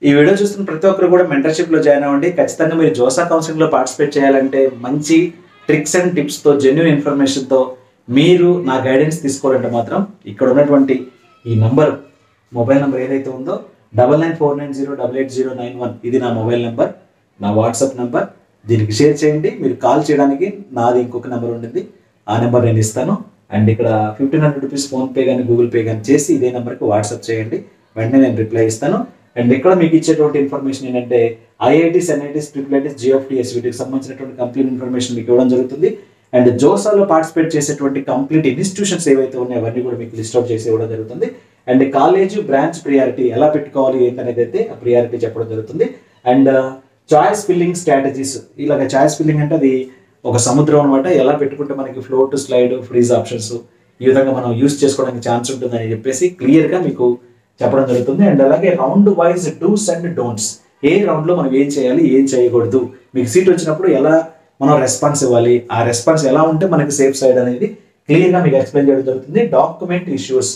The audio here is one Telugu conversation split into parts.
ఈ వీడియో చూస్తున్న ప్రతి ఒక్కరు కూడా మెంటర్షిప్లో జాయిన్ అవ్వండి. ఖచ్చితంగా మీరు జోసా కౌన్సిలింగ్లో పార్టిసిపేట్ చేయాలంటే మంచి ట్రిక్స్ అండ్ టిప్స్తో జెన్యూన్ ఇన్ఫర్మేషన్తో మీరు నా గైడెన్స్ తీసుకోవాలంటే మాత్రం ఇక్కడ ఉన్నటువంటి ఈ మొబైల్ నెంబర్ ఏదైతే ఉందో 9949088091 ఇది నా మొబైల్ నెంబర్, నా వాట్సాప్ నెంబర్. దీనికి షేర్ చేయండి. మీరు కాల్ చేయడానికి నాది ఇంకొక నెంబర్ ఉంటుంది, ఆ నెంబర్ నేను ఇస్తాను. అండ్ ఇక్కడ 1500 రూపీస్ ఫోన్పే కానీ గూగుల్ పే కానీ చేసి ఇదే నెంబర్కి వాట్సాప్ చేయండి, వెంటనే నేను రిప్లై ఇస్తాను. అండ్ ఇక్కడ మీకు ఇచ్చేటువంటి ఇన్ఫర్మేషన్ ఏంటంటే ఐఐటీస్, ఎన్ఐటీస్, ట్రిపుల్ జిఎఫ్టిఎస్ వీటికి సంబంధించినటువంటి కంప్లీట్ ఇన్ఫర్మేషన్ మీకు ఇవ్వడం జరుగుతుంది. అండ్ జోసాలో పార్టిసిపేట్ చేసేటువంటి కంప్లీట్ ఇన్స్టిట్యూషన్స్ ఏవైతే ఉన్నాయో అవన్నీ కూడా మీకు లిస్ట్ అవుట్ చేసి ఇవ్వడం జరుగుతుంది. అండ్ కాలేజ్ బ్రాంచ్ ప్రియారిటీ ఎలా పెట్టుకోవాలి ఏంటనేది అయితే ఆ ప్రియారిటీ చెప్పడం జరుగుతుంది. అండ్ చాయిస్ ఫిల్లింగ్ స్ట్రాటజీస్, ఇలాగ చాయిస్ ఫిల్లింగ్ అంటే అది ఒక సముద్రం అనమాట. ఎలా పెట్టుకుంటే మనకి ఫ్లోట్, స్లైడ్, ఫ్రీజ్ ఆప్షన్స్ ఈ విధంగా మనం యూస్ చేసుకోవడానికి ఛాన్స్ ఉంటుందని చెప్పేసి క్లియర్గా మీకు చెప్పడం జరుగుతుంది. అండ్ అలాగే round wise dos and don'ts, ఏ రౌండ్లో మనం ఏం చేయాలి, ఏం చేయకూడదు, మీకు సీట్ వచ్చినప్పుడు ఎలా మనం రెస్పాన్స్ ఇవ్వాలి, ఆ రెస్పాన్స్ ఎలా ఉంటే మనకి సేఫ్ సైడ్ అనేది క్లియర్గా మీకు ఎక్స్ప్లెయిన్ చేయడం జరుగుతుంది. డాక్యుమెంట్ ఇష్యూస్,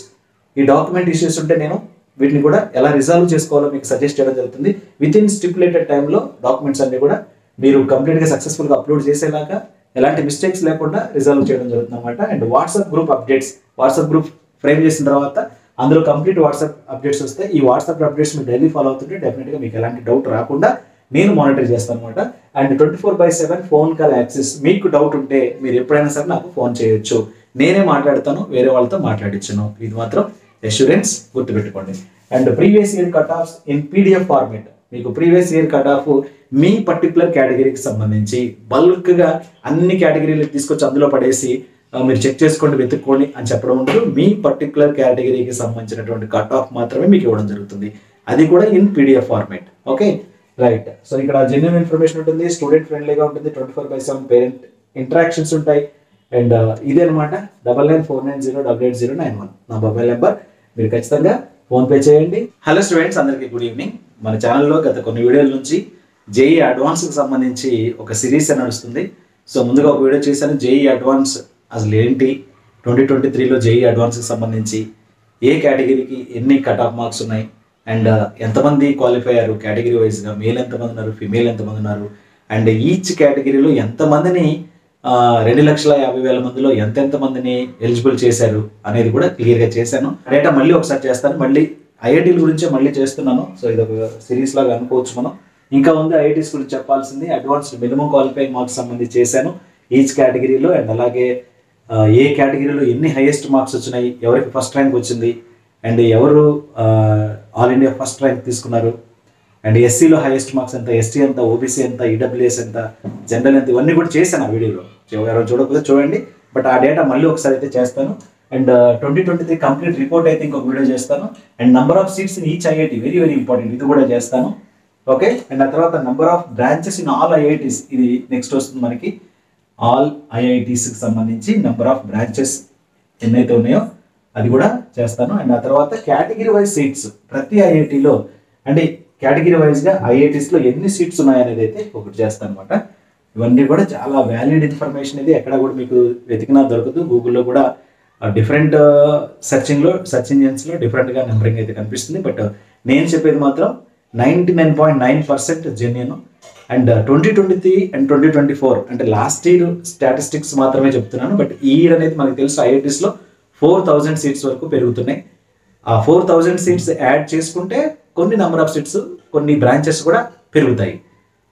ఈ డాక్యుమెంట్ ఇష్యూస్ ఉంటే నేను వీటిని కూడా ఎలా రిజాల్వ్ చేసుకోవాలో మీకు సజెస్ట్ చేయడం జరుగుతుంది. విత్ ఇన్ స్టిపులేటెడ్ టైంలో డాక్యుమెంట్స్ అన్ని కూడా మీరు కంప్లీట్గా సక్సెస్ఫుల్గా అప్లోడ్ చేసేలాగా ఎలాంటి మిస్టేక్స్ లేకుండా రిజాల్వ్ చేయడం జరుగుతుంది అనమాట. And WhatsApp group updates, WhatsApp group frame చేసిన తర్వాత అందులో కంప్లీట్ వాట్సాప్ అప్డేట్స్ వస్తాయి. ఈ వాట్సాప్ అప్డేట్స్ మీరు డైలీ ఫాలో అవుతుంటే డెఫినెట్గా మీకు ఎలాంటి డౌట్ రాకుండా నేను మానిటర్ చేస్తాను అనమాట. అండ్ 24/7 ఫోన్ కాల్ యాక్సెస్, మీకు డౌట్ ఉంటే మీరు ఎప్పుడైనా సరే నాకు ఫోన్ చేయొచ్చు, నేనే మాట్లాడతాను, వేరే వాళ్ళతో మాట్లాడించను. ఇది మాత్రం అష్యూరెన్స్ గుర్తుపెట్టుకోండి. And previous year cut offs in PDF format, మీకు ప్రీవియస్ ఇయర్ కట్ ఆఫ్ మీ పర్టికులర్ కేటగిరీకి సంబంధించి బల్క్గా అన్ని కేటగిరీలు తీసుకొచ్చి అందులో పడేసి మీరు చెక్ చేసుకోండి, వెతుక్కోండి అని చెప్పడం ఉండదు. మీ పర్టికులర్ కేటగిరీకి సంబంధించినటువంటి కట్ ఆఫ్ మాత్రమే మీకు ఇవ్వడం జరుగుతుంది, అది కూడా in PDF format. Okay right. So ఇక్కడ జెన్యూన్ ఇన్ఫర్మేషన్ ఉంటుంది, స్టూడెంట్ ఫ్రెండ్లీగా ఉంటుంది, 24/7 పేరెంట్ ఇంటరాక్షన్స్ ఉంటాయి. అండ్ ఇదే అనమాట 9949088091 నా మొబైల్ నెంబర్. మీరు ఖచ్చితంగా ఫోన్పే చేయండి. హలో స్టూడెంట్స్, అందరికీ గుడ్ ఈవినింగ్. మన ఛానల్లో గత కొన్ని వీడియోల నుంచి జేఈ అడ్వాన్స్కి సంబంధించి ఒక సిరీస్ నడుస్తుంది. సో ముందుగా ఒక వీడియో చేశాను, జేఈ అడ్వాన్స్ అసలు ఏంటి, 2023లో జేఈ అడ్వాన్స్కి సంబంధించి ఏ కేటగిరీకి ఎన్ని కట్ ఆఫ్ మార్క్స్ ఉన్నాయి, అండ్ ఎంతమంది క్వాలిఫై అయ్యారు కేటగిరీ వైజ్గా, మేల్ ఎంతమంది ఉన్నారు, ఫిమేల్ ఎంతమంది ఉన్నారు, అండ్ ఈచ్ కేటగిరీలో ఎంతమందిని 2,50,000 మందిలో ఎంతమందిని ఎలిజిబుల్ చేశారు అనేది కూడా క్లియర్గా చేశాను. డేటా మళ్ళీ ఒకసారి చేస్తాను, మళ్ళీ ఐఐటీల గురించే మళ్ళీ చేస్తున్నాను. సో ఇది ఒక సిరీస్ లాగా అనుకోవచ్చు మనం. ఇంకా ఉంది ఐఐటీస్ గురించి చెప్పాల్సింది. అడ్వాన్స్డ్ మినిమం క్వాలిఫైయింగ్ మార్క్స్ సంబంధించి చేశాను ఈచ్ కేటగిరీలో. అండ్ అలాగే ఏ కేటగిరీలో ఎన్ని హైయెస్ట్ మార్క్స్ వచ్చినాయి, ఎవరికి ఫస్ట్ ర్యాంక్ వచ్చింది, అండ్ ఎవరు ఆల్ ఇండియా ఫస్ట్ ర్యాంక్ తీసుకున్నారు, అండ్ ఎస్సీలో హైయెస్ట్ మార్క్స్ ఎంత, ఎస్టీ ఎంత, ఓబీసీ ఎంత, ఈడబ్ల్యూఎస్ ఎంత, జనరల్ ఎంత, ఇవన్నీ కూడా చేశాను ఆ వీడియోలో. ఎవరు చూడకపోతే చూడండి, బట్ ఆ డేటా మళ్ళీ ఒకసారి అయితే చేస్తాను. అండ్ 2023 కంప్లీట్ రిపోర్ట్ అయితే ఇంకొక వీడియో చేస్తాను. And number of seats in each IIT, very very important, ఇది కూడా చేస్తాను. ఓకే. అండ్ ఆ తర్వాత number of branches in all IITs, ఇది నెక్స్ట్ వస్తుంది మనకి. ఆల్ ఐఐటీస్కి సంబంధించి నెంబర్ ఆఫ్ బ్రాంచెస్ ఎన్నైతే ఉన్నాయో అది కూడా చేస్తాను. అండ్ ఆ తర్వాత కేటగిరీ వైజ్ సీట్స్ ప్రతి ఐఐటీలో, అంటే కేటగిరీ వైజ్గా ఐఐటీస్లో ఎన్ని సీట్స్ ఉన్నాయనేది అయితే ఒకటి చేస్తాను అనమాట. ఇవన్నీ కూడా చాలా వ్యాలిడ్ ఇన్ఫర్మేషన్. ఇది ఎక్కడ కూడా మీకు వెతికినా దొరకదు. గూగుల్లో కూడా డిఫరెంట్ సెర్చ్ ఇంజిన్స్లో డిఫరెంట్గా నెంబరింగ్ అయితే కనిపిస్తుంది. బట్ నేను చెప్పేది మాత్రం 99.9% జెన్యూన్. అండ్ 2023 అండ్ 2024 అంటే లాస్ట్ ఇయర్ స్టాటిస్టిక్స్ మాత్రమే చెప్తున్నాను. బట్ ఈ ఇయర్ అనేది మనకు తెలుసు ఐఐటీస్లో 4,000 సీట్స్ వరకు పెరుగుతున్నాయి. ఆ 4,000 సీట్స్ యాడ్ చేసుకుంటే కొన్ని నెంబర్ ఆఫ్ సీట్స్, కొన్ని బ్రాంచెస్ కూడా పెరుగుతాయి.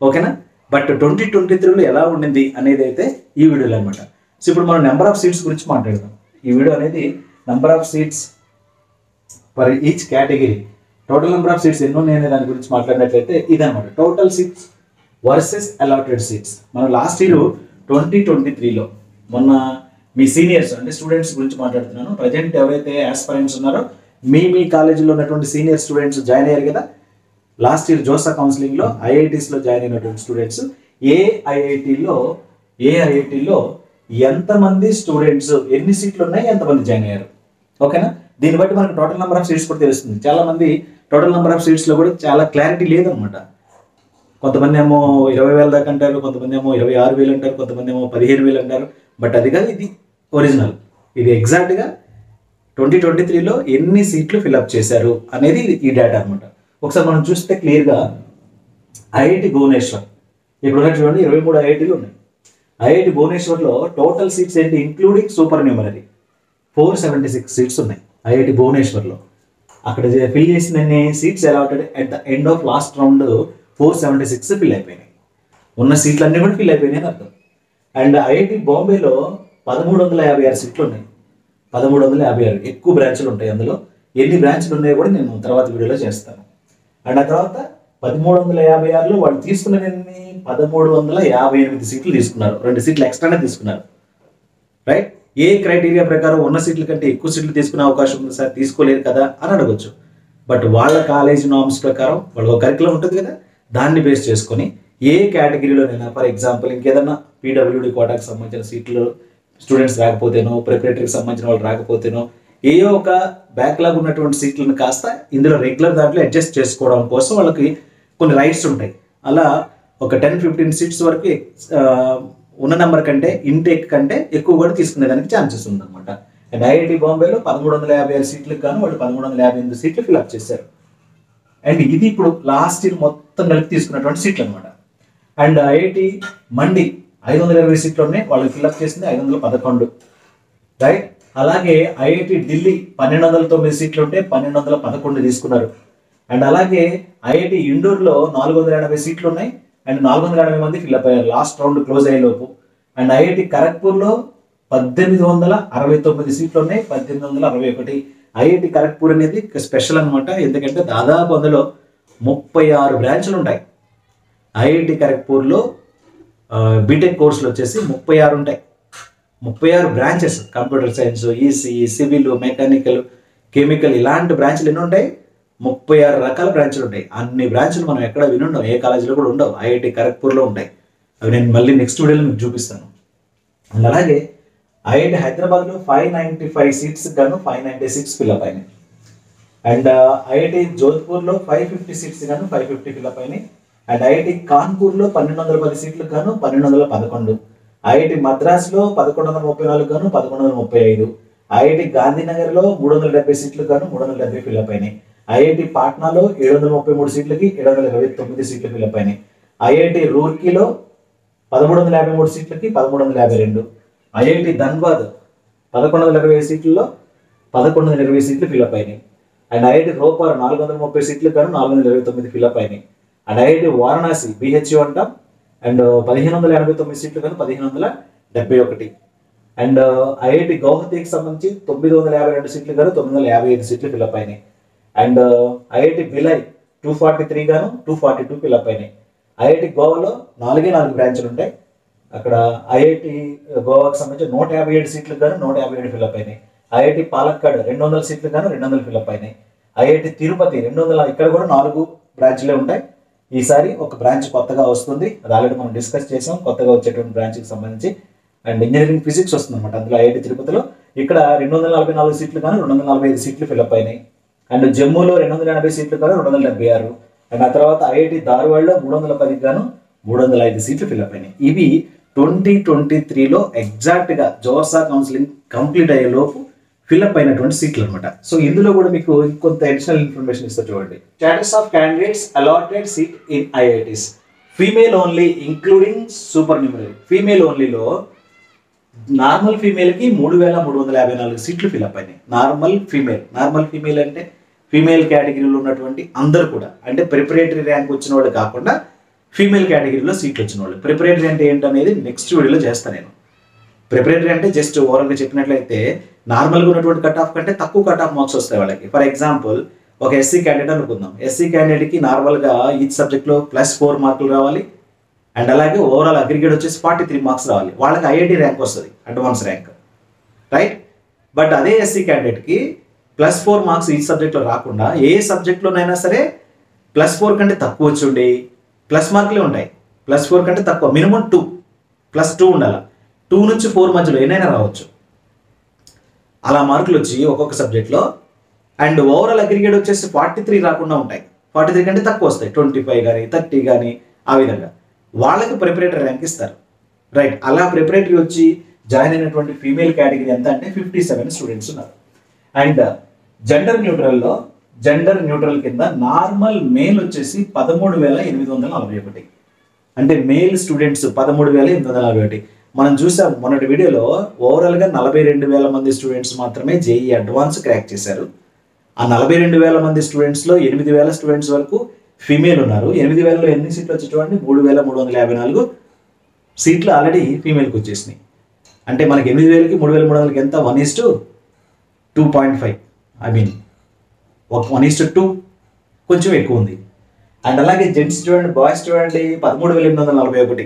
ఓకేనా. బట్ 2023లో ఎలా ఉండింది అనేది అయితే ఈ వీడియోలో అనమాట. సో ఇప్పుడు మనం నెంబర్ ఆఫ్ సీట్స్ గురించి మాట్లాడదాం. ఈ వీడియో అనేది number of seats for each category, total number of seats ఎన్ని ఉన్నాయి అనే దాని గురించి మాట్లాడినట్లయితే ఇదనమాట. Total seats versus allotted seats. మనం లాస్ట్ ఇయర్ 2023లో మొన్న మీ సీనియర్స్ అంటే స్టూడెంట్స్ గురించి మాట్లాడుతున్నాను. ప్రజెంట్ ఎవరైతే ఆస్పరెంట్స్ ఉన్నారో మీ కాలేజీలో ఉన్నటువంటి సీనియర్ స్టూడెంట్స్ జాయిన్ అయ్యారు కదా లాస్ట్ ఇయర్ జోసా కౌన్సిలింగ్లో, ఐఐటీస్లో జాయిన్ అయినటువంటి స్టూడెంట్స్ ఏ ఐఐటీలో ఎంతమంది స్టూడెంట్స్, ఎన్ని సీట్లు ఉన్నాయి, ఎంతమంది జాయిన్ అయ్యారు. ఓకేనా. దీన్ని బట్టి మనకు టోటల్ నెంబర్ ఆఫ్ సీట్స్ కూడా తెలుస్తుంది. చాలామంది టోటల్ నెంబర్ ఆఫ్ సీట్స్లో కూడా చాలా క్లారిటీ లేదనమాట. కొంతమంది ఏమో 20,000 దాకా అంటారు, కొంతమంది ఏమో 26,000 అంటారు, కొంతమంది ఏమో 15,000 అంటారు. బట్ అది కాదు, ఇది ఒరిజినల్. ఇది ఎగ్జాక్ట్గా 2023లో ఎన్ని సీట్లు ఫిల్అప్ చేశారు అనేది ఈ డేటా అనమాట. ఒకసారి మనం చూస్తే క్లియర్గా ఐఐటి భువనేశ్వర్ ఇప్పుడు ఉన్న చూడండి 23 ఐఐటీలు ఉన్నాయి. ఐఐటి భువనేశ్వర్లో టోటల్ సీట్స్ ఏంటి ఇంక్లూడింగ్ సూపర్ న్యూమరీ 476 సీట్స్ ఉన్నాయి ఐఐటి భువనేశ్వర్లో. అక్కడ ఫిల్ చేసిన seats allotted at the end of last round 476 fill అయిపోయినాయి. ఉన్న సీట్లు అన్నీ కూడా ఫిల్ అయిపోయినాయి అని అర్థం. అండ్ ఐఐటి బాంబేలో 1356 సీట్లు ఉన్నాయి. 1356 ఎక్కువ బ్రాంచ్లు ఉంటాయి. అందులో ఎన్ని బ్రాంచ్లు ఉన్నాయో కూడా నేను తర్వాత వీడియోలో చేస్తాను. అండ్ ఆ తర్వాత 1356లో వాళ్ళు తీసుకున్న 1358 సీట్లు తీసుకున్నారు. 2 సీట్లు ఎక్స్ట్రానే తీసుకున్నారు. రైట్, ఏ క్రైటీరియా ప్రకారం ఉన్న సీట్ల కంటే ఎక్కువ సీట్లు తీసుకునే అవకాశం ఉంది సార్, తీసుకోలేరు కదా అని అడగొచ్చు. బట్ వాళ్ళ కాలేజ్ నార్మ్స్ ప్రకారం వాళ్ళ కరికులం ఉంటుంది కదా, దాన్ని బేస్ చేసుకొని ఏ కేటగిరీలోనైనా, ఫర్ ఎగ్జాంపుల్ ఇంకేదన్నా పీడబ్ల్యూడి కోటాకి సంబంధించిన సీట్లు స్టూడెంట్స్ రాకపోతేనో, ప్రిపరేటరీకి సంబంధించిన వాళ్ళు రాకపోతేనో, ఏ ఒక బ్యాక్లాగ్ ఉన్నటువంటి సీట్లను కాస్త ఇందులో రెగ్యులర్ దాంట్లో అడ్జస్ట్ చేసుకోవడం కోసం వాళ్ళకి కొన్ని రైట్స్ ఉంటాయి. అలా ఒక 10-15 సీట్స్ వరకు ఉన్న నెంబర్ కంటే ఇంటేక్ కంటే ఎక్కువ కూడా తీసుకునేదానికి ఛాన్సెస్ ఉందన్నమాట. అండ్ ఐఐటి బాంబేలో 1356 సీట్లకు గాను వాళ్ళు 1358 సీట్లు ఫిల్అప్ చేశారు. అండ్ ఇది ఇప్పుడు లాస్ట్ ఇయర్ మొత్తం కలిపి తీసుకున్నటువంటి సీట్లు అనమాట. అండ్ ఐఐటి మండి 520 సీట్లు ఉన్నాయి, వాళ్ళు ఫిల్అప్ చేసింది 511. రైట్, అలాగే ఐఐటి ఢిల్లీ 1209 సీట్లు ఉంటే 1211 తీసుకున్నారు. అండ్ అలాగే ఐఐటి ఇండోర్లో 480 సీట్లు ఉన్నాయి అండ్ 480 మంది ఫిల్అప్ అయ్యారు లాస్ట్ రౌండ్ క్లోజ్ అయ్యే లోపు. అండ్ ఐఐటి ఖరగ్పూర్లో 1869 సీట్లు ఉన్నాయి, 1861. ఐఐటి ఖరగ్పూర్ అనేది స్పెషల్ అనమాట, ఎందుకంటే దాదాపు అందులో 36 బ్రాంచ్లు ఉంటాయి. ఐఐటి ఖరగ్పూర్లో బీటెక్ కోర్సులు వచ్చేసి 36 ఉంటాయి. 36 branches, computer science, EC, civil, mechanical, chemical, ఇలాంటి బ్రాంచ్లు ఎన్ని ఉంటాయి? 36 రకాల బ్రాంచ్లు ఉంటాయి. అన్ని బ్రాంచ్లు మనం ఎక్కడ వినుండం, ఏ కాలేజీలో కూడా ఉండవు, ఐఐటి ఖరగ్పూర్లో ఉంటాయి. అవి నేను మళ్ళీ నెక్స్ట్ వీడియోలో మీకు చూపిస్తాను. అండ్ అలాగే ఐఐటి హైదరాబాద్లో 595 సీట్స్ గాను 596 ఫిల్అప్ అయినాయి. అండ్ ఐఐటి జోధ్పూర్లో 550 సీట్స్ గాను 550 ఫిల్అప్ అయినాయి. అండ్ ఐఐటి కాన్పూర్లో 1210 సీట్లకు గాను 1211. ఐఐటి మద్రాస్లో 1134 గాను 1135. ఐఐటి గాంధీనగర్లో 370 సీట్లకు గాను 370 ఫిల్అప్ అయినాయి. ఐఐటి పాట్నాలో 733 సీట్లకి 729 సీట్లు ఫిల్అప్ అయినాయి. ఐఐటి రూర్కీలో 1353 సీట్లకి 1352. ఐఐటి ధన్బాద్ 1120 సీట్లలో 1120 సీట్లు ఫిల్అప్ అయినాయి. అండ్ ఐఐటి రోపార్ 430 సీట్లకు గాను 429 ఫిల్అప్ అయినాయి. అండ్ ఐఐటి వారణాసి బిహెచ్యు అంటాం, అండ్ 1589 సీట్లు గాను 1571. అండ్ ఐఐటి గౌహతికి సంబంధించి 952 సీట్లు గాను 955 సీట్లు ఫిల్అప్ అయినాయి. అండ్ ఐఐటి బిలై 243 గాను 242 ఫిల్అప్ అయినాయి. ఐఐటి గోవాలో 4 బ్రాంచ్లు ఉంటాయి. అక్కడ ఐఐటి గోవాకి సంబంధించి 157 సీట్లకు గాను 157 ఫిల్అప్ అయినాయి. ఐఐటి పాలక్కాడ్ 200 సీట్లకు గాను 200 ఫిల్అప్ అయినాయి. ఐఐటి తిరుపతి 200, ఇక్కడ కూడా 4 బ్రాంచ్లే ఉంటాయి. ఈసారి ఒక బ్రాంచ్ కొత్తగా వస్తుంది, అది ఆల్రెడీ మనం డిస్కస్ చేసాం, కొత్తగా వచ్చేటువంటి బ్రాంచ్కి సంబంధించి. అండ్ ఇంజనీరింగ్ ఫిజిక్స్ వస్తుంది అనమాట అందులో ఐఐటి తిరుపతిలో. ఇక్కడ 244 సీట్లు గాను 245 సీట్లు ఫిల్అప్ అయినాయి. అండ్ జమ్మూలో 280 సీట్లు గాను 276. అండ్ ఆ తర్వాత ఐఐటి ధార్వాడ్లో 310 గాను 305 సీట్లు ఫిల్అప్ అయినాయి. ఇవి 2023లో ఎగ్జాక్ట్గా జోర్సా కౌన్సిలింగ్ కంప్లీట్ అయ్యే లోపు ఫిల్అప్ అయినటువంటి సీట్లు అనమాట. సో ఇందులో కూడా మీకు కొంత అడిషనల్ ఇన్ఫర్మేషన్ ఇస్తా చూడండి. Status of candidates allotted seat in IITs, female only including supernumerary. Female ఓన్లీలో నార్మల్ ఫీమేల్కి 3354 సీట్లు ఫిల్అప్ అయినాయి. నార్మల్ ఫీమేల్ అంటే ఫీమేల్ కేటగిరీలో ఉన్నటువంటి అందరూ కూడా, అంటే ప్రిపరేటరీ ర్యాంక్ వచ్చిన వాళ్ళు కాకుండా ఫీమేల్ కేటగిరీలో సీట్లు వచ్చిన వాళ్ళు. ప్రిపరేటరీ అంటే ఏంటనేది నెక్స్ట్ వీడియోలో చేస్తాను నేను. ప్రిపరేటరీ అంటే జస్ట్ ఓవరాల్గా చెప్పినట్లయితే నార్మల్గా ఉన్నటువంటి కట్ ఆఫ్ కంటే తక్కువ కట్ ఆఫ్ మార్క్స్ వస్తాయి వాళ్ళకి. ఫర్ ఎగ్జాంపుల్ ఒక ఎస్సీ క్యాండిడేట్ అనుకుందాం. ఎస్సీ క్యాండిడేట్కి నార్మల్గా ఈచ్ సబ్జెక్ట్లో +4 మార్కులు రావాలి. అండ్ అలాగే ఓవరాల్ అగ్రిగేట్ వచ్చేసి 43 మార్క్స్ రావాలి. వాళ్ళకి ఐఐటి ర్యాంక్ వస్తుంది, అడ్వాన్స్ ర్యాంక్. రైట్, బట్ అదే ఎస్సీ క్యాండిడేట్కి +4 మార్క్స్ ఈచ్ సబ్జెక్ట్లో రాకుండా ఏ సబ్జెక్ట్లోనైనా సరే +4 కంటే తక్కువ వచ్చి ఉండి ప్లస్ మార్కులే ఉంటాయి. +4 కంటే తక్కువ, మినిమం 2 +2 ఉండాలి. 2 నుంచి 4 మధ్యలో ఎన్నైనా రావచ్చు. అలా మార్కులు వచ్చి ఒక్కొక్క సబ్జెక్ట్లో అండ్ ఓవరాల్ అగ్రిగేట్ వచ్చేసి 43 రాకుండా ఉంటాయి. 43 కంటే తక్కువ వస్తాయి, 25 కానీ 30 కానీ, ఆ విధంగా వాళ్ళకి ప్రిపరేటరీ ర్యాంక్ ఇస్తారు. రైట్, అలా ప్రిపరేటరీ వచ్చి జాయిన్ అయినటువంటి ఫీమేల్ కేటగిరీ ఎంత అంటే 57 స్టూడెంట్స్ ఉన్నారు. అండ్ జెండర్ న్యూట్రల్లో జెండర్ న్యూట్రల్ కింద నార్మల్ మేల్ వచ్చేసి 13,841. అంటే మేల్ స్టూడెంట్స్ 13,841. మనం చూసాం మొన్నటి వీడియోలో ఓవరాల్గా 42,000 మంది స్టూడెంట్స్ మాత్రమే జేఈ అడ్వాన్స్ క్రాక్ చేశారు. ఆ 42,000 మంది స్టూడెంట్స్లో 8,000 స్టూడెంట్స్ వరకు ఫీమేల్ ఉన్నారు. 8,000లో ఎన్ని సీట్లు వచ్చేటువంటి 3,354 సీట్లు ఆల్రెడీ ఫీమేల్కి వచ్చేసినాయి. అంటే మనకి 8,000కి 3,300కి ఎంత 1:2.5. ఐ మీన్ 1:2 కొంచెం ఎక్కువ ఉంది. అండ్ అలాగే జెంట్స్ చూడండి, బాయ్స్ చూడండి 13,841.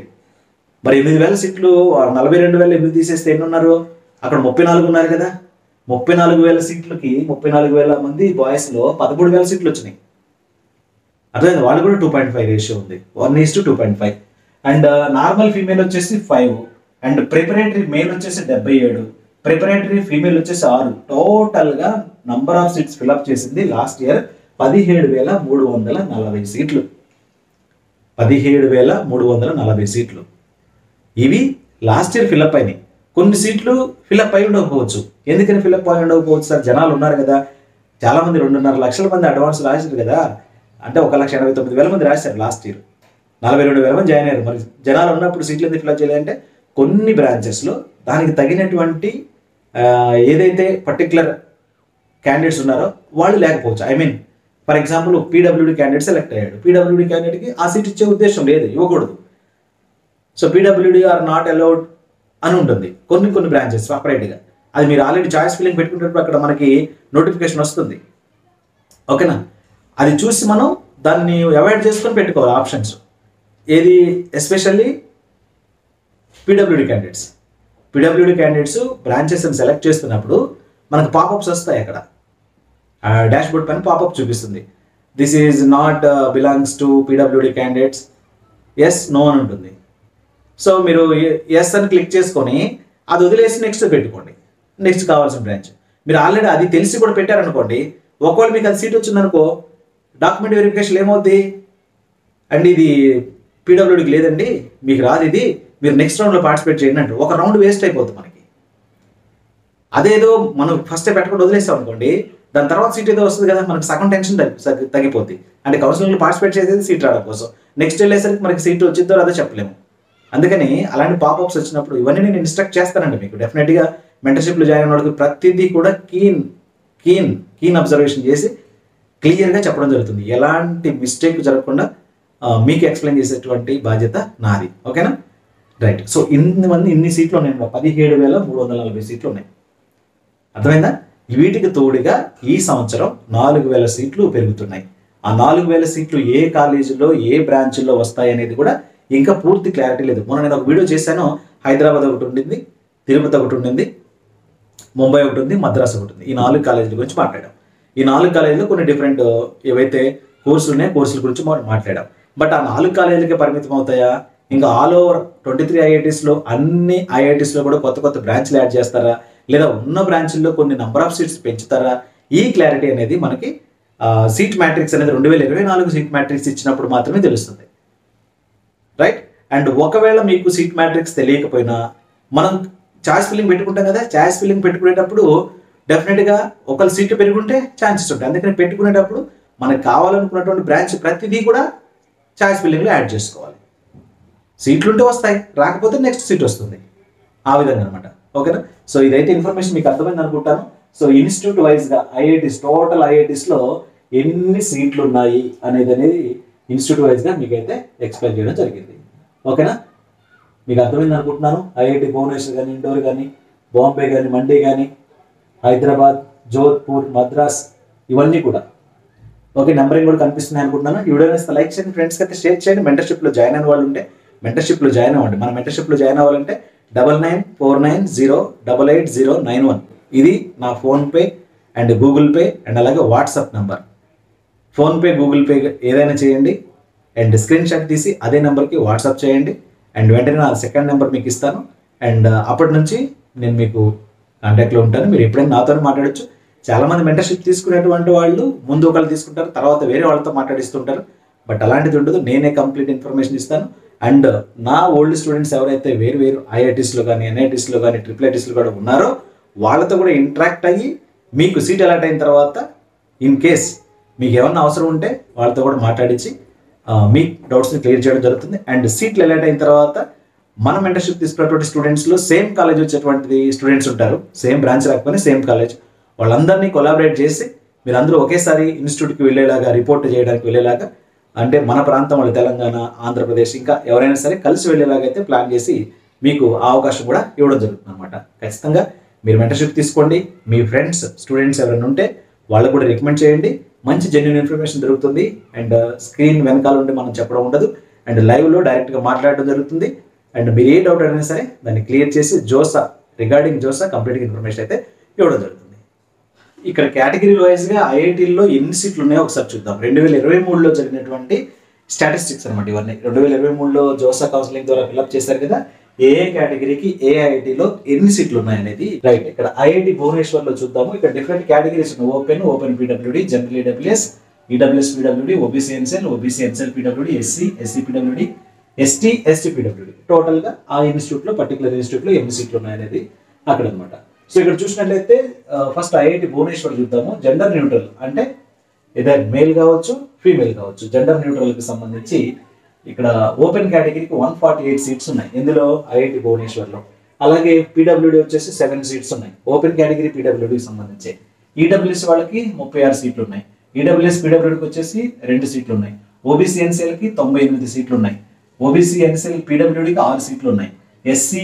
మరి 8,000 సీట్లు 42,000 ఎందుకు తీసేస్తే ఎన్ని ఉన్నారు? అక్కడ 34 ఉన్నారు కదా. 34,000 సీట్లకి 34,000 మంది బాయ్స్లో 13,000 సీట్లు వచ్చినాయి. అర్థమైంది? వాళ్ళు కూడా 2.5 రేషియో ఉంది, 1:2.5. అండ్ నార్మల్ ఫీమేల్ వచ్చేసి 5. అండ్ ప్రిపరేటరీ మేల్ వచ్చేసి 77, ప్రిపరేటరీ ఫీమేల్ వచ్చేసి 6. టోటల్గా నంబర్ ఆఫ్ సీట్స్ ఫిల్అప్ చేసింది లాస్ట్ ఇయర్ 17,340 సీట్లు. 17,340 సీట్లు. ఇవి లాస్ట్ ఇయర్ ఫిల్అప్ అయినాయి. కొన్ని సీట్లు ఫిల్అప్ అయి ఉండకపోవచ్చు. ఎందుకని ఫిల్అప్ అయి ఉండకపోవచ్చు సార్? జనాలు ఉన్నారు కదా, చాలా మంది 2.5 లక్షల మంది అడ్వాన్స్ రాశారు కదా. అంటే 1,89,000 మంది రాశారు లాస్ట్ ఇయర్. 42,000 మంది జాయిన్ అయ్యారు. మరి జనాలు ఉన్నప్పుడు సీట్లు ఎందుకు ఫిల్అప్ చేయాలంటే కొన్ని బ్రాంచెస్లో దానికి తగినటువంటి ఏదైతే పర్టికులర్ క్యాండిడేట్స్ ఉన్నారో వాళ్ళు లేకపోవచ్చు. I mean for example PWD candidate select అయ్యాడు. పీడబ్ల్యూడీ క్యాండిడేట్కి ఆ సీట్ ఇచ్చే ఉద్దేశం లేదు, ఇవ్వకూడదు. So PWD are not allowed అని ఉంటుంది కొన్ని బ్రాంచెస్ సపరేట్గా. అది మీరు ఆల్రెడీ చాయిస్ ఫిల్లింగ్ పెట్టుకునేటప్పుడు అక్కడ మనకి నోటిఫికేషన్ వస్తుంది. ఓకేనా? అది చూసి మనం దాన్ని అవాయిడ్ చేసుకొని పెట్టుకోవాలి ఆప్షన్స్. ఏది? Especially PWD candidates. PWD candidates బ్రాంచెస్ని సెలెక్ట్ చేస్తున్నప్పుడు మనకు పాపప్స్ వస్తాయి. అక్కడ డాష్ బోర్డ్ పైన పాపప్ చూపిస్తుంది. This is not belongs to PWD candidates, yes no అని ఉంటుంది. సో మీరు ఎస్ అని క్లిక్ చేసుకొని అది వదిలేసి నెక్స్ట్ పెట్టుకోండి, నెక్స్ట్ కావాల్సిన బ్రాంచ్. మీరు ఆల్రెడీ అది తెలిసి కూడా పెట్టారనుకోండి, ఒకవేళ మీకు అది సీట్ వచ్చిందనుకో, డాక్యుమెంట్ వెరిఫికేషన్ ఏమవుద్ది? అండ్ ఇది పీడబ్ల్యూడీకి లేదండి, మీకు రాదు, ఇది మీరు నెక్స్ట్ రౌండ్లో పార్టిసిపేట్ చేయండి అంటారు. ఒక రౌండ్ వేస్ట్ అయిపోతుంది మనకి. అదేదో మనం ఫస్ట్ పెట్టకుండా వదిలేస్తాం అనుకోండి, దాని తర్వాత సీట్ ఏదో వస్తుంది కదా, మనకి సగం టెన్షన్ తగ్గిపోద్ది. అంటే కౌన్సిలింగ్లో పార్టిసిపేట్ చేసేది సీట్ రావడం కోసం, నెక్స్ట్ వెళ్ళేసరికి మనకి సీట్ వచ్చిందో అదే చెప్పలేము. అందుకని అలాంటి పాపప్స్ వచ్చినప్పుడు ఇవన్నీ నేను ఇన్స్ట్రక్ట్ చేస్తానండి మీకు. డెఫినెట్గా మెంటర్షిప్లో జాయిన్ అయిన వాళ్ళకి ప్రతిదీ కూడా కీన్ అబ్జర్వేషన్ చేసి క్లియర్గా చెప్పడం జరుగుతుంది. ఎలాంటి మిస్టేక్ జరగకుండా మీకు ఎక్స్ప్లెయిన్ చేసేటువంటి బాధ్యత నాది. ఓకేనా? రైట్. సో ఇన్ని సీట్లు ఉన్నాయి, 17,340 సీట్లు ఉన్నాయి. అర్థమైందా? వీటికి తోడుగా ఈ సంవత్సరం 4,000 సీట్లు పెరుగుతున్నాయి. ఆ 4,000 సీట్లు ఏ కాలేజీలో ఏ బ్రాంచ్లో వస్తాయి అనేది కూడా ఇంకా పూర్తి క్లారిటీ లేదు. మొన్న నేను ఒక వీడియో చేశాను. హైదరాబాద్ ఒకటి ఉండింది, తిరుపతి ఒకటి ఉండింది, ముంబై ఒకటి ఉంది, మద్రాస్ ఒకటి ఉంది. ఈ 4 కాలేజీల గురించి మాట్లాడాం. ఈ 4 కాలేజీలో కొన్ని డిఫరెంట్ ఏవైతే కోర్సులు ఉన్నాయో కోర్సుల గురించి మాట్లాడాం. బట్ ఆ 4 కాలేజీలకే పరిమితం అవుతాయా? ఇంకా ఆల్ ఓవర్ 23 ఐఐటీస్లో అన్ని ఐఐటీస్లో కూడా కొత్త బ్రాంచ్లు యాడ్ చేస్తారా, లేదా ఉన్న బ్రాంచ్ల్లో కొన్ని నెంబర్ ఆఫ్ సీట్స్ పెంచుతారా? ఈ క్లారిటీ అనేది మనకి సీట్ మ్యాట్రిక్స్ అనేది 2024 సీట్ మ్యాట్రిక్స్ ఇచ్చినప్పుడు మాత్రమే తెలుస్తుంది. రైట్. అండ్ ఒకవేళ మీకు సీట్ మ్యాట్రిక్స్ తెలియకపోయినా మనం చాయిస్ ఫిల్లింగ్ పెట్టుకుంటాం కదా, చాయిస్ ఫిల్లింగ్ పెట్టుకునేటప్పుడు డెఫినెట్గా ఒకళ్ళు సీట్లు పెరుగుంటే ఛాన్సెస్ ఉంటాయి. అందుకని పెట్టుకునేటప్పుడు మనకు కావాలనుకున్నటువంటి బ్రాంచ్ ప్రతిదీ కూడా చాయిస్ ఫిల్లింగ్లో యాడ్ చేసుకోవాలి. సీట్లుంటే వస్తాయి, రాకపోతే నెక్స్ట్ సీట్ వస్తుంది. ఆ విధంగా అనమాట. ఓకేనా? సో ఇదైతే ఇన్ఫర్మేషన్ మీకు అర్థమైంది అనుకుంటాను. సో ఇన్స్టిట్యూట్ వైజ్గా ఐఐటీస్, టోటల్ ఐఐటీస్లో ఎన్ని సీట్లు ఉన్నాయి అనేది ఇన్స్టిట్యూట్ వైజ్గా మీకైతే ఎక్స్ప్లెయిన్ చేయడం జరిగింది. ఓకేనా? మీకు అర్థమైంది అనుకుంటున్నాను. ఐఐటి భువనేశ్వర్ కానీ, ఇండోర్ కానీ, బాంబే కానీ, మండే కానీ, హైదరాబాద్, జోధ్పూర్, మద్రాస్, ఇవన్నీ కూడా ఓకే. నెంబరింగ్ కూడా కనిపిస్తున్నాయి అనుకుంటున్నాను. ఈ వీడియో నేస్తే లైక్ చేయండి, ఫ్రెండ్స్కి అయితే షేర్ చేయండి. మెంటర్షిప్లో జాయిన్ అయిన వాళ్ళు ఉంటే మెంటర్షిప్లో జాయిన్ అవ్వండి. మన మెంటర్షిప్లో జాయిన్ అవ్వాలంటే 9949088091 ఇది నా PhonePe and Google Pay and అలాగే WhatsApp number. PhonePe, Google Pay ఏదైనా చేయండి అండ్ స్క్రీన్ షాట్ తీసి అదే నెంబర్కి వాట్సాప్ చేయండి. అండ్ వెంటనే నా సెకండ్ నెంబర్ మీకు ఇస్తాను. అండ్ అప్పటి నుంచి నేను మీకు కాంటాక్ట్లో ఉంటాను. మీరు ఎప్పుడైనా నాతో మాట్లాడచ్చు. చాలామంది మెంటర్షిప్ తీసుకునేటువంటి వాళ్ళు ముందు ఒకళ్ళు తీసుకుంటారు, తర్వాత వేరే వాళ్ళతో మాట్లాడిస్తుంటారు. బట్ అలాంటిది ఉండదు. నేనే కంప్లీట్ ఇన్ఫర్మేషన్ ఇస్తాను. అండ్ నా ఓల్డ్ స్టూడెంట్స్ ఎవరైతే వేరు ఐఐటీస్లో కానీ, ఎన్ఐటీస్లో కానీ, ట్రిపుల్ కూడా ఉన్నారో వాళ్ళతో కూడా ఇంటరాక్ట్ అయ్యి మీకు సీట్ అలాట్ అయిన తర్వాత ఇన్ కేస్ మీకు ఏమన్నా అవసరం ఉంటే వాళ్ళతో కూడా మాట్లాడించి మీ డౌట్స్ని క్లియర్ చేయడం జరుగుతుంది. అండ్ సీట్లు అలాట్ అయిన తర్వాత మన మెంటర్షిప్ తీసుకున్నటువంటి స్టూడెంట్స్లో సేమ్ కాలేజ్ వచ్చేటువంటి స్టూడెంట్స్ ఉంటారు, సేమ్ బ్రాంచ్ రాకపోయినా సేమ్ కాలేజ్, వాళ్ళందరినీ కొలాబరేట్ చేసి మీరు అందరూ ఒకేసారి ఇన్స్టిట్యూట్కి వెళ్ళేలాగా, రిపోర్ట్ చేయడానికి వెళ్ళేలాగా, అంటే మన ప్రాంతం వాళ్ళు తెలంగాణ, ఆంధ్రప్రదేశ్ ఇంకా ఎవరైనా సరే కలిసి వెళ్ళేలాగా అయితే ప్లాన్ చేసి మీకు ఆ అవకాశం కూడా ఇవ్వడం జరుగుతుంది అనమాట. ఖచ్చితంగా మీరు మెంటర్షిప్ తీసుకోండి. మీ ఫ్రెండ్స్ స్టూడెంట్స్ ఎవరైనా ఉంటే వాళ్ళకు కూడా రికమెండ్ చేయండి. మంచి జెన్యూన్ ఇన్ఫర్మేషన్ దొరుకుతుంది. అండ్ స్క్రీన్ వెనకాల ఉండి మనం చెప్పడం ఉండదు, అండ్ లైవ్లో డైరెక్ట్గా మాట్లాడడం జరుగుతుంది. అండ్ మీరు ఏ డౌట్ అయినా సరే దాన్ని క్లియర్ చేసి రిగార్డింగ్ జోసా కంప్లీట్ ఇన్ఫర్మేషన్ అయితే ఇవ్వడం జరుగుతుంది. ఇక్కడ కేటగిరీ వైజ్గా ఐఐటీల్లో ఎన్ని సీట్లు ఉన్నాయో ఒకసారి చూద్దాం. 2023లో జరిగినటువంటి స్టాటిస్టిక్స్ అనమాట ఇవన్నీ. 2023లో జోసా కౌన్సిలింగ్ ద్వారా ఫిల్అప్ చేశారు కదా, ఏ కేటగిరీకి ఏ ఐఐటీలో ఎన్ని సీట్లు ఉన్నాయనేది. రైట్, ఇక్కడ ఐఐటి భువనేశ్వర్లో చూద్దాము. ఇక్కడ డిఫరెంట్ కేటగిరీస్ ఉన్నాయి. Open PWD, general EWS, EWS PWD, OBC NCL, OBC NCL PWD, SC PWD, ST PWD. టోటల్గా ఆ ఇన్స్టిట్యూట్లో పర్టికులర్ ఇన్స్టిట్యూట్లో ఎన్ని సీట్లు ఉన్నాయనేది అక్కడ అనమాట. సో ఇక్కడ చూసినట్లయితే ఫస్ట్ ఐఐటి భువనేశ్వర్ చూద్దాము. జెండర్ న్యూట్రల్ అంటే ఇదర్ మేల్ కావచ్చు, ఫీమేల్ కావచ్చు. జెండర్ న్యూట్రల్కి సంబంధించి ఇక్కడ ఓపెన్ కేటగిరీకి 148 సీట్స్ ఉన్నాయి ఇందులో ఐఐటి భువనేశ్వర్లో. అలాగే పీడబ్ల్యూడి వచ్చేసి 7 సీట్స్ ఉన్నాయి ఓపెన్ కేటగిరీ పీడబ్ల్యూడికి సంబంధించి. ఈడబ్ల్యూఎస్ వాళ్ళకి 36 సీట్లు ఉన్నాయి. ఈడబ్ల్యూఎస్ పీడబ్ల్యూడికి వచ్చేసి 2 సీట్లు ఉన్నాయి. ఓబీసీ ఎన్సీఎల్కి 98 సీట్లు ఉన్నాయి. ఓబీసీ ఎన్సీఎల్ పీడబ్ల్యూడికి 6 సీట్లు ఉన్నాయి. ఎస్సీ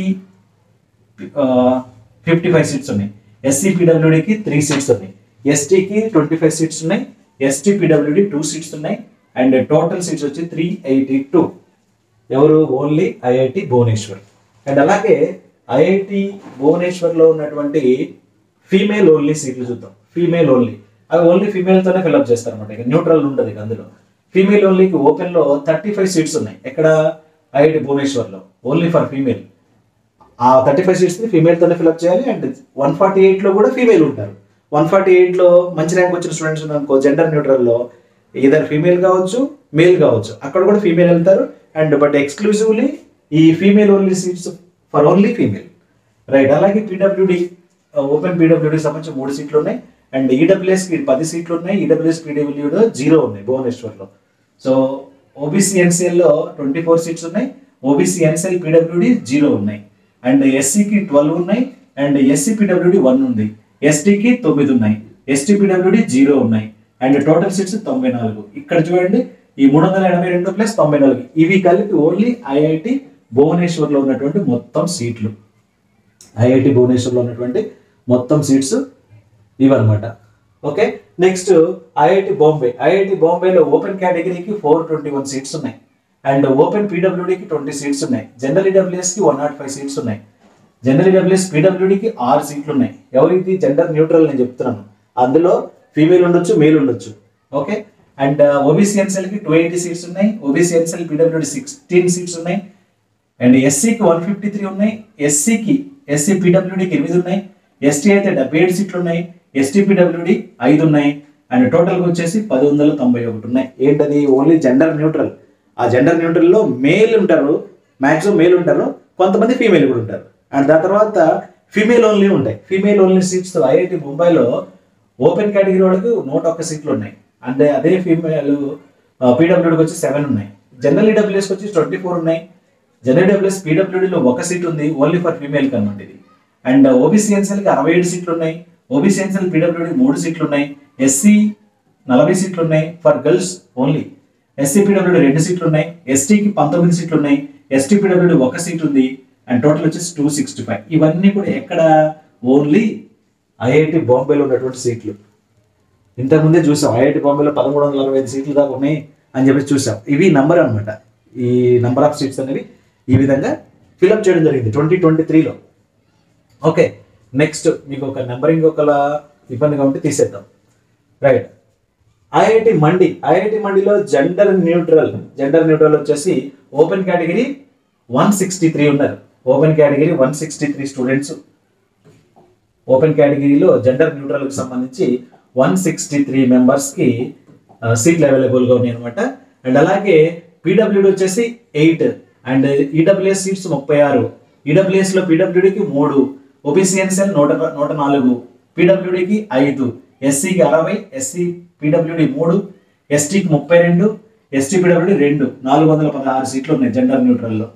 55 సీట్స్ ఉన్నాయి. ఎస్సీ పీడబ్ల్యూడికి 3 సీట్స్ ఉన్నాయి. ఎస్టీకి 25 సీట్స్ ఉన్నాయి. ఎస్టీ పీడబ్ల్యూడి 2 సీట్స్ ఉన్నాయి. అండ్ టోటల్ సీట్స్ వచ్చి 382. ఎవరు? Only IIT Bhubaneswar. అండ్ అలాగే ఐఐటి భువనేశ్వర్లో ఉన్నటువంటి ఫీమేల్ ఓన్లీ సీట్లు చూద్దాం. ఫీమేల్ ఓన్లీ అవి ఓన్లీ ఫీమేల్తోనే ఫిల్అప్ చేస్తారు అనమాట. ఇక న్యూట్రల్ ఉంటుంది అందులో. ఫీమేల్ ఓన్లీకి ఓపెన్లో 35 సీట్స్ ఉన్నాయి. ఎక్కడ? ఐఐటి భువనేశ్వర్లో ఓన్లీ ఫర్ ఫీమేల్. ఆ 35 సీట్స్ని ఫీమేల్తోనే ఫిల్అప్ చేయాలి. అండ్ 148లో కూడా ఫీమేల్ ఉంటారు. 148లో మంచి ర్యాంక్ వచ్చిన స్టూడెంట్స్ ఉన్నారనుకో, జెండర్ న్యూట్రల్లో ఇదర్ ఫీమేల్ కావచ్చు, మేల్ కావచ్చు, అక్కడ కూడా ఫీమేల్ వెళ్తారు. అండ్ బట్ ఎక్స్క్లూజివ్లీ ఈ female only seats for only female. Right, అలాగే పీడబ్ల్యూడి ఓపెన్ పీడబ్ల్యూడికి సంబంధించి 3 సీట్లు ఉన్నాయి. అండ్ ఈడబ్ల్యూఎస్కి 10 సీట్లు ఉన్నాయి. ఈడబ్ల్యూఎస్ పీడబ్ల్యూడిలో 0 ఉన్నాయి భువనేశ్వర్లో. సో ఓబీసీ ఎన్సీఎల్లో 24 సీట్స్ ఉన్నాయి. ఓబీసీ ఎన్సీఎల్ పీడబ్ల్యూడి 0 ఉన్నాయి. అండ్ ఎస్సీకి 12 ఉన్నాయి. అండ్ ఎస్సీ పీడబ్ల్యూడి 1 ఉంది. ఎస్టీకి 9 ఉన్నాయి. ఎస్టీ పీడబ్ల్యూడి 0 ఉన్నాయి. And total seats 94. ఇక్కడ చూడండి, ఈ 382 ప్లస్ 94 ఇవి కలిపి ఓన్లీ ఐఐటి భువనేశ్వర్లో ఉన్నటువంటి మొత్తం సీట్లు. ఐఐటి భువనేశ్వర్లో ఉన్నటువంటి మొత్తం సీట్స్ ఇవన్నమాట. Okay, next IIT Bombay. IIT బాంబేలో ఓపెన్ కేటగిరీకి 421 సీట్స్ ఉన్నాయి. అండ్ ఓపెన్ పీడబ్ల్యూడికి 20 సీట్స్ ఉన్నాయి. జనరల్ ఈడబ్ల్యూఎస్కి 105 సీట్స్ ఉన్నాయి. జనరల్ ఈడబ్ల్యూఎస్ పీడబ్ల్యూడికి 6 సీట్లు ఉన్నాయి. ఎవరికి? జెండర్ న్యూట్రల్ నేను చెప్తున్నాను. అందులో ఫీమేల్ ఉండొచ్చు, మేల్ ఉండొచ్చు. ఓకే, అండ్ ఓబీసీ ఎన్సీఎల్కి 280 సీట్స్ ఉన్నాయి. ఓబీసీ ఎన్సీఎల్ పీడబ్ల్యూడి 16 సీట్స్ ఉన్నాయి. అండ్ ఎస్సీకి 153 ఉన్నాయి. ఎస్సీ పీడబ్ల్యూడికి 8 ఉన్నాయి. ఎస్టీ అయితే 77 సీట్లు ఉన్నాయి. ఎస్టీ పీడబ్ల్యూడి 5 ఉన్నాయి. అండ్ టోటల్గా వచ్చేసి 1191 ఉన్నాయి. ఏంటది? Only gender neutral. ఆ జెండర్ న్యూట్రల్లో మేల్ ఉంటారు, మ్యాక్సిమం మేల్ ఉంటారు, కొంతమంది ఫీమేల్ కూడా ఉంటారు. అండ్ దాని తర్వాత ఫీమేల్ ఓన్లీ ఉంటాయి. ఫీమేల్ ఓన్లీ సీట్స్ ఐఐటి ముంబైలో ఓపెన్ కేటగిరీ వాళ్ళకి 101 సీట్లు ఉన్నాయి. అంటే అదే ఫీమేల్ పీడబ్ల్యూడికి వచ్చి 7 ఉన్నాయి. జనరల్ ఈడబ్ల్యూఎస్కి వచ్చి 24 ఉన్నాయి. జనరల్ ఈడబ్ల్యూఎస్ పీడబ్ల్యూడిలో 1 సీట్ ఉంది, ఓన్లీ ఫర్ ఫీమేల్ కనమాట ఇది. అండ్ ఓబీసీ ఎన్సీఎల్కి 67 సీట్లు ఉన్నాయి. ఓబీసీ ఎన్సీఎల్ పీడబ్ల్యూడి 3 సీట్లు ఉన్నాయి. ఎస్సీ 40 సీట్లు ఉన్నాయి for girls only. SC PWD 2 సీట్లు ఉన్నాయి. ఎస్టీకి 19 సీట్లు ఉన్నాయి. ఎస్టీ పీడబ్ల్యూడి 1 సీట్ ఉంది. అండ్ టోటల్ వచ్చేసి 265. ఇవన్నీ కూడా ఎక్కడ? ఓన్లీ ఐఐటి బాంబేలో ఉన్నటువంటి సీట్లు. ఇంతకుముందే చూసాం ఐఐటి బాంబేలో 1365 సీట్లు దాకా ఉన్నాయి అని చెప్పి చూసాం. ఇవి నంబర్ అనమాట. ఈ నంబర్ ఆఫ్ సీట్స్ అనేవి ఈ విధంగా ఫిల్అప్ చేయడం జరిగింది 2023లో. ఓకే, నెక్స్ట్ మీకు ఒక నెంబరింగ్ ఒకలా ఇబ్బందిగా ఉంటే తీసేద్దాం. రైట్, ఐఐటి మండిలో జెండర్ న్యూట్రల్ వచ్చేసి ఓపెన్ కేటగిరీ 163 ఉన్నారు. Open category 163 students. ఓపెన్ కేటగిరీలో జెండర్ న్యూట్రల్కి సంబంధించి 163 మెంబర్స్కి సీట్లు అవైలబుల్గా ఉన్నాయి అనమాట. అండ్ అలాగే పీడబ్ల్యూడి వచ్చేసి 8. And EWS seats 36. ఈడబ్ల్యూఎస్లో పీడబ్ల్యూడికి 3, ఓబీసీ ఎన్సీఎల్ 104, పీడబ్ల్యూడికి 5, ఎస్సీకి 60, ఎస్సీ పీడబ్ల్యూడి 3, ఎస్టీకి 32, ఎస్టీ పీడబ్ల్యూడి 2, 416 సీట్లు ఉన్నాయి జెండర్ న్యూట్రల్లో,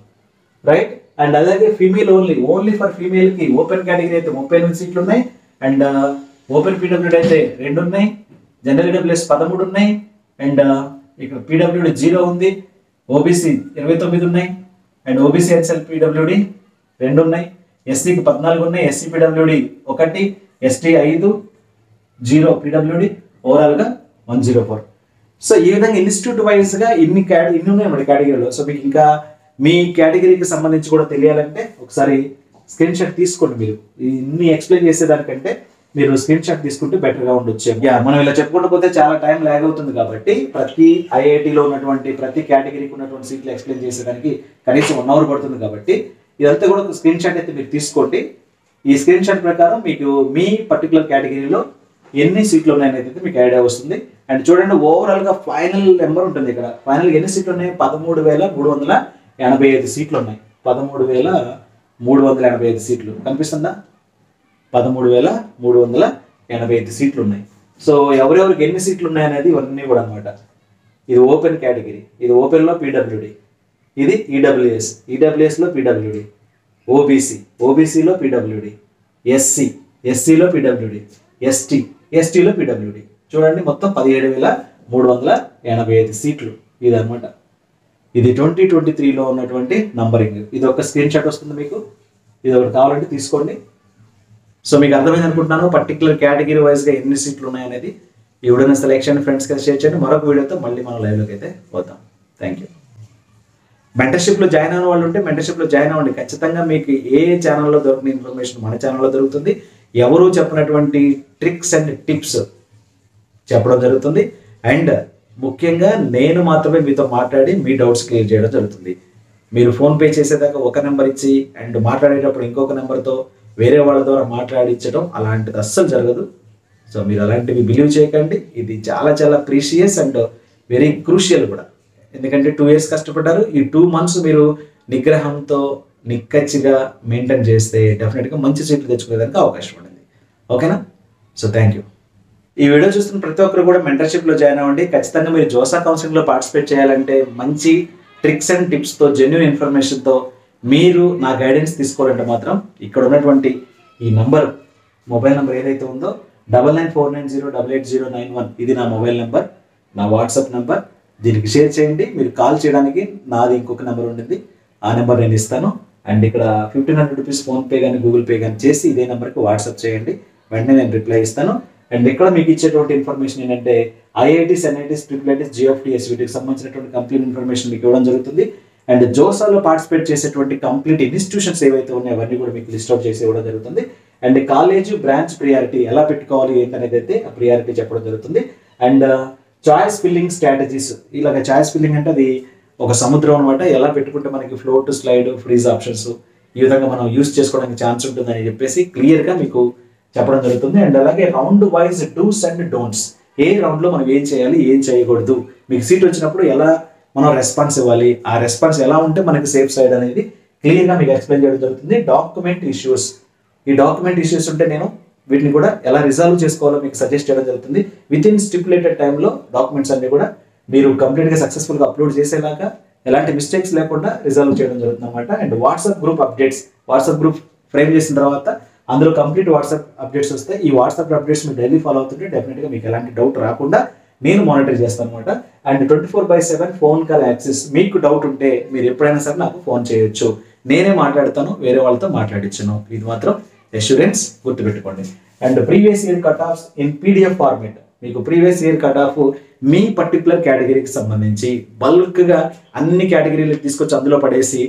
రైట్. అండ్ అలాగే ఫీమేల్ ఓన్లీ ఫర్ ఫీమేల్కి ఓపెన్ కేటగిరీ అయితే 38 సీట్లు ఉన్నాయి, అండ్ ఓపెన్ పీడబ్ల్యూడి అయితే 2 ఉన్నాయి, జనరల్ ఈడబ్ల్యూఎస్ 13 ఉన్నాయి, అండ్ ఇక్కడ పీడబ్ల్యూడి 0 ఉంది, ఓబీసీ 29 ఉన్నాయి, అండ్ ఓబీసీ హెచ్ఎల్ పీడబ్ల్యూడి 2 ఉన్నాయి, ఎస్సీకి 14 ఉన్నాయి, ఎస్సీ పీడబ్ల్యూడి 1, ఎస్టీ 5, 0 పీడబ్ల్యూడి, ఓవరాల్గా 104. సో ఈ విధంగా ఇన్స్టిట్యూట్ వైజ్గా ఇన్ని ఉన్నాయి మన కేటగిరీలో. సో మీకు ఇంకా మీ కేటగిరీకి సంబంధించి కూడా తెలియాలంటే ఒకసారి స్క్రీన్ షాట్ తీసుకోండి. మీరు ఇన్ని ఎక్స్ప్లెయిన్ చేసేదానికంటే మీరు స్క్రీన్ షాట్ తీసుకుంటే బెటర్గా ఉండొచ్చు. మనం ఇలా చెప్పుకుంటూ పోతే చాలా టైం లాగ్ అవుతుంది కాబట్టి ప్రతి ఐఐటీలో ఉన్నటువంటి ప్రతి కేటగిరీకి ఉన్నటువంటి సీట్లు ఎక్స్ప్లెయిన్ చేసేదానికి కనీసం 1 అవర్ పడుతుంది. కాబట్టి ఇదంతా కూడా ఒక స్క్రీన్ షాట్ అయితే మీరు తీసుకోండి. ఈ స్క్రీన్ షాట్ ప్రకారం మీకు మీ పర్టికులర్ కేటగిరీలో ఎన్ని సీట్లు ఉన్నాయనేది మీకు ఐడియా వస్తుంది. అండ్ చూడండి, ఓవరాల్గా ఫైనల్ నెంబర్ ఉంటుంది. ఇక్కడ ఫైనల్ ఎన్ని సీట్లు ఉన్నాయి? 13,385 సీట్లు ఉన్నాయి. 13,385 సీట్లు కనిపిస్తుందా? 13,385 సీట్లు ఉన్నాయి. సో ఎవరెవరికి ఎన్ని సీట్లు ఉన్నాయనేది ఇవన్నీ కూడా అనమాట. ఇది ఓపెన్ కేటగిరీ, ఇది ఓపెన్లో పీడబ్ల్యూడి, ఇది ఈడబ్ల్యూఎస్, ఈడబ్ల్యూఎస్లో పీడబ్ల్యూడి, ఓబీసీ, ఓబీసీలో పీడబ్ల్యూడి, ఎస్సీ, ఎస్సీలో పీడబ్ల్యూడి, ఎస్టీ, ఎస్టీలో పీడబ్ల్యూడి. చూడండి, మొత్తం 17,385 సీట్లు. ఇది అనమాట. ఇది 2023లో ఉన్నటువంటి నంబరింగ్. ఇది ఒక స్క్రీన్ షాట్ వస్తుంది మీకు. ఇది ఒకటి కావాలంటే తీసుకోండి. సో మీకు అర్థమైంది అనుకుంటున్నాను పర్టికులర్ కేటగిరీ వైజ్గా ఎన్ని సీట్లు ఉన్నాయనేది. ఈ వీడియోని సెలెక్షన్ ఫ్రెండ్స్కి షేర్ చేయండి. మరొక వీడియోతో మళ్ళీ మనం లైవ్లోకి అయితే వద్దాం. Thank you. మెంటర్షిప్లో జాయిన్ అయిన వాళ్ళు ఉంటే మెంటర్షిప్లో జాయిన్ అవ్వండి. ఖచ్చితంగా మీకు ఏ ఛానల్లో దొరికిన ఇన్ఫర్మేషన్ మన ఛానల్లో దొరుకుతుంది. ఎవరు చెప్పినటువంటి ట్రిక్స్ అండ్ టిప్స్ చెప్పడం జరుగుతుంది. అండ్ ముఖ్యంగా నేను మాత్రమే మీతో మాట్లాడి మీ డౌట్స్ క్లియర్ చేయడం జరుగుతుంది. మీరు ఫోన్పే చేసేదాకా ఒక నెంబర్ ఇచ్చి అండ్ మాట్లాడేటప్పుడు ఇంకొక నెంబర్తో వేరే వాళ్ళ ద్వారా మాట్లాడించడం అలాంటిది అస్సలు జరగదు. సో మీరు అలాంటివి బిలీవ్ చేయకండి. ఇది చాలా చాలా ప్రీషియస్ అండ్ వెరీ క్రూషియల్ కూడా. ఎందుకంటే 2 years కష్టపడ్డారు. ఈ 2 months మీరు నిగ్రహంతో నిక్కచ్చిగా మెయింటైన్ చేస్తే డెఫినెట్గా మంచి సీట్లు తెచ్చుకునేదానికి అవకాశం ఉంటుంది. ఓకేనా? So thank you. ఈ వీడియో చూస్తున్న ప్రతి ఒక్కరు కూడా మెంటర్షిప్లో జాయిన్ అవ్వండి. ఖచ్చితంగా మీరు జోసా కౌన్సిలింగ్లో పార్టిసిపేట్ చేయాలంటే మంచి ట్రిక్స్ అండ్ టిప్స్తో జెన్యూన్ ఇన్ఫర్మేషన్తో మీరు నా గైడెన్స్ తీసుకోవాలంటే మాత్రం ఇక్కడ ఉన్నటువంటి ఈ నంబర్, మొబైల్ నెంబర్ ఏదైతే ఉందో 9949088091, ఇది నా మొబైల్ నెంబర్, నా వాట్సాప్ నెంబర్. దీనికి షేర్ చేయండి. మీరు కాల్ చేయడానికి నాది ఇంకొక నెంబర్ ఉంటుంది, ఆ నెంబర్ నేను ఇస్తాను. అండ్ ఇక్కడ 1500 రూపీస్ ఫోన్పే కానీ గూగుల్ పే కానీ చేసి ఇదే నెంబర్కి వాట్సాప్ చేయండి. వెంటనే నేను రిప్లై ఇస్తాను. అండ్ ఇక్కడ మీకు ఇచ్చేటువంటి ఇన్ఫర్మేషన్ ఏంటంటే ఐఐటీస్, ఎన్ఐటీస్, ట్రిపుల్ఐటీస్, జిఎఫ్టీఎస్ వీటికి సంబంధించినటువంటి కంప్లీట్ ఇన్ఫర్మేషన్ మీకు ఇవ్వడం జరుగుతుంది. అండ్ జోసాలో పార్టిసిపేట్ చేసేటువంటి కంప్లీట్ ఇన్స్టిట్యూషన్స్ ఏవైతే ఉన్నాయో అవన్నీ కూడా మీకు లిస్ట్ అవుట్ చేసి ఇవ్వడం జరుగుతుంది. అండ్ కాలేజ్ బ్రాంచ్ ప్రియారిటీ ఎలా పెట్టుకోవాలి ఏంటనేది అయితే ఆ ప్రియారిటీ చెప్పడం జరుగుతుంది. అండ్ చాయిస్ ఫిల్లింగ్ స్ట్రాటజీస్, ఇలాగ చాయిస్ ఫిల్లింగ్ అంటే అది ఒక సముద్రం అనమాట. ఎలా పెట్టుకుంటే మనకి ఫ్లోట్, స్లైడ్, ఫ్రీజ్ ఆప్షన్స్ ఈ విధంగా మనం యూస్ చేసుకోవడానికి ఛాన్స్ ఉంటుందని చెప్పేసి క్లియర్గా మీకు చెప్పడం జరుగుతుంది. అండ్ అలాగే round wise dos and don'ts, ఏ రౌండ్లో మనం ఏం చేయాలి, ఏం చేయకూడదు, మీకు సీట్ వచ్చినప్పుడు ఎలా మనం రెస్పాన్స్ ఇవ్వాలి, ఆ రెస్పాన్స్ ఎలా ఉంటే మనకి సేఫ్ సైడ్ అనేది క్లియర్గా మీకు ఎక్స్ప్లెయిన్ చేయడం జరుగుతుంది. డాక్యుమెంట్ ఇష్యూస్, ఈ డాక్యుమెంట్ ఇష్యూస్ ఉంటే నేను వీటిని కూడా ఎలా రిజాల్వ్ చేసుకోవాలో మీకు సజెస్ట్ చేయడం జరుగుతుంది. విత్ ఇన్ స్టిపులేటెడ్ టైంలో డాక్యుమెంట్స్ అన్ని కూడా మీరు కంప్లీట్గా సక్సెస్ఫుల్గా అప్లోడ్ చేసేలాగా ఎలాంటి మిస్టేక్స్ లేకుండా రిజాల్వ్ చేయడం జరుగుతుంది అనమాట. And WhatsApp group updates, WhatsApp group frame చేసిన తర్వాత అందులో కంప్లీట్ వాట్సాప్ అప్డేట్స్ వస్తాయి. ఈ వాట్సాప్ అప్డేట్స్ మీరు డైలీ ఫాలో అవుతుంటే డెఫినెట్గా మీకు ఎలాంటి డౌట్ రాకుండా నేను మానిటర్ చేస్తాను అనమాట. And 24/7 phone call access. మీకు డౌట్ ఉంటే మీరు ఎప్పుడైనా సరే నాకు ఫోన్ చేయొచ్చు, నేనే మాట్లాడతాను, వేరే వాళ్ళతో మాట్లాడించను. ఇది మాత్రం అష్యూరెన్స్ గుర్తుపెట్టుకోండి. And previous year cut offs in PDF format, మీకు ప్రీవియస్ ఇయర్ కట్ ఆఫ్ మీ పర్టికులర్ కేటగిరీకి సంబంధించి బల్క్గా అన్ని కేటగిరీలకు తీసుకొచ్చి అందులో పడేసి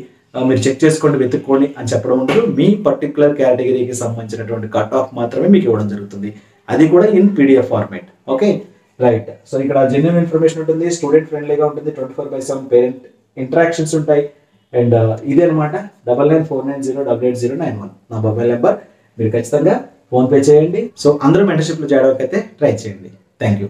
మీరు చెక్ చేసుకోండి, వెతుక్కోండి అని చెప్పడం ఉండదు. మీ పర్టికులర్ కేటగిరీకి సంబంధించినటువంటి కట్ ఆఫ్ మాత్రమే మీకు ఇవ్వడం జరుగుతుంది, అది కూడా in PDF format. Okay, right. So ఇక్కడ జెన్యూన్ ఇన్ఫర్మేషన్ ఉంటుంది, స్టూడెంట్ ఫ్రెండ్లీగా ఉంటుంది, 24/7 పేరెంట్ ఇంటరాక్షన్స్ ఉంటాయి. అండ్ ఇదే అనమాట 9949088091 నా మొబైల్ నెంబర్. మీరు ఖచ్చితంగా ఫోన్పే చేయండి. సో అందరూ మెంటర్షిప్లో చేయడానికి అయితే ట్రై చేయండి. Thank you.